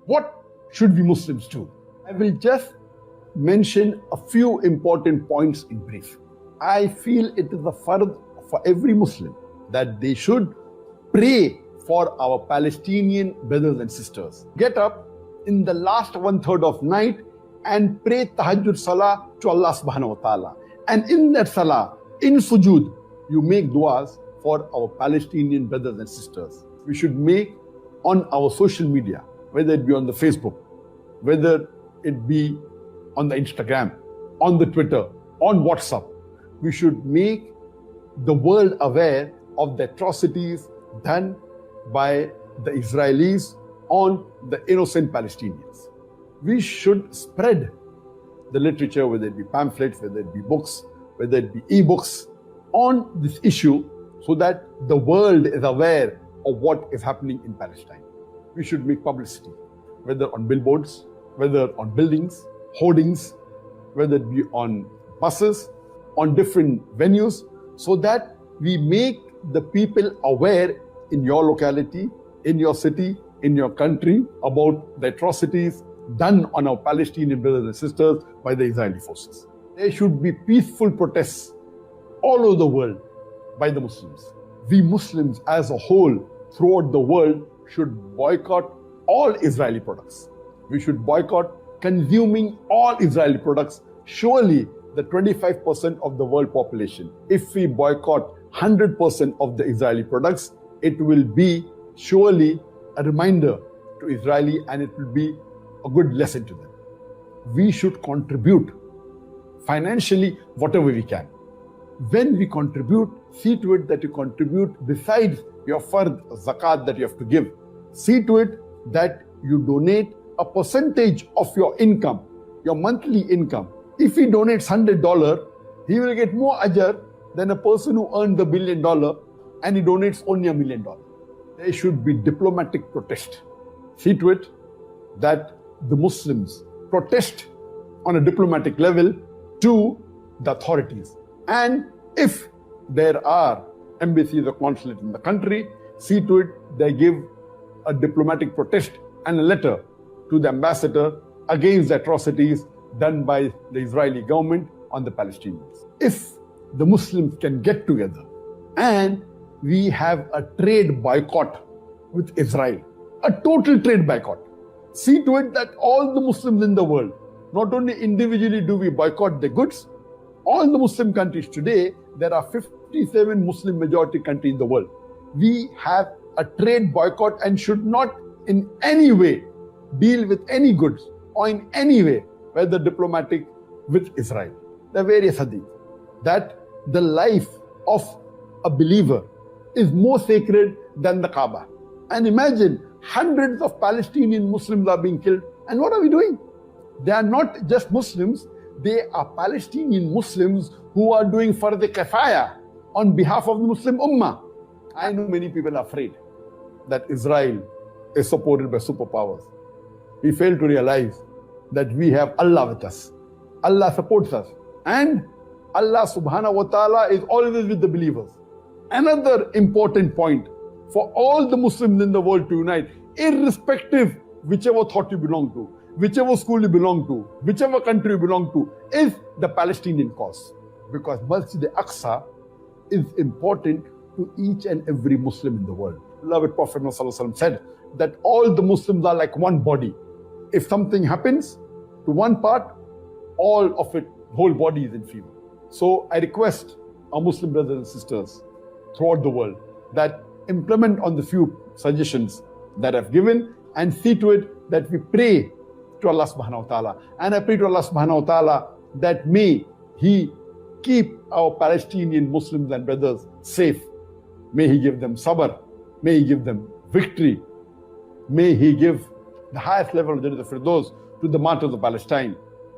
What should we Muslims do? I will just mention a few important points in brief. I feel it is a fard for every Muslim that they should pray for our Palestinian brothers and sisters. Get up in the last 1/3 of night and pray tahajjud salah to Allah subhanahu wa ta'ala. And in that salah, in sujood, you make du'as for our Palestinian brothers and sisters. We should make on our social media, whether it be on the Facebook, whether it be on the Instagram, on the Twitter, on WhatsApp, we should make the world aware of the atrocities done by the Israelis on the innocent Palestinians. We should spread the literature, whether it be pamphlets, whether it be books, whether it be e-books, on this issue so that the world is aware of what is happening in Palestine. We should make publicity, whether on billboards, whether on buildings, hoardings, whether it be on buses, on different venues, so that we make the people aware in your locality, in your city, in your country about the atrocities done on our Palestinian brothers and sisters by the Israeli forces. There should be peaceful protests all over the world by the Muslims. We Muslims as a whole throughout the world should boycott all Israeli products. We should boycott consuming all Israeli products. Surely the 25% of the world population, if we boycott 100% of the Israeli products, it will be surely a reminder to Israeli, and it will be a good lesson to them. We should contribute financially whatever we can. When we contribute, see to it that you contribute besides your fard, zakat that you have to give. See to it that you donate a percentage of your income, your monthly income. If he donates $100, he will get more ajr than a person who earned $1 billion and he donates only $1 million. There should be diplomatic protest. See to it that the Muslims protest on a diplomatic level to the authorities. And if there are embassies or consulates in the country, see to it they give a diplomatic protest and a letter to the ambassador against the atrocities done by the Israeli government on the Palestinians. If the Muslims can get together and we have a trade boycott with Israel, a total trade boycott, see to it that all the Muslims in the world, not only individually do we boycott the goods, all the Muslim countries today, there are 57 Muslim majority countries in the world. We have a trade boycott and should not in any way deal with any goods or in any way, whether diplomatic, with Israel. There are various hadith that the life of a believer is more sacred than the Kaaba. And imagine hundreds of Palestinian Muslims are being killed. And what are we doing? They are not just Muslims, they are Palestinian Muslims who are doing fard kifaya on behalf of the Muslim Ummah. I know many people are afraid that Israel is supported by superpowers. We fail to realize that we have Allah with us. Allah supports us. And Allah subhanahu wa ta'ala is always with the believers. Another important point for all the Muslims in the world to unite, irrespective whichever thought you belong to, whichever school you belong to, whichever country you belong to, is the Palestinian cause. Because Masjid al-Aqsa is important to each and every Muslim in the world. Beloved Prophet ﷺ said that all the Muslims are like one body. If something happens to one part, all of it, whole body is in fever. So I request our Muslim brothers and sisters throughout the world that implement on the few suggestions that I've given and see to it that we pray to Allah subhanahu wa ta'ala. And I pray to Allah subhanahu wa ta'ala that may He keep our Palestinian Muslims and brothers safe. May He give them sabr. May He give them victory. May He give the highest level of Jannat al-Firdaus to the martyrs of Palestine.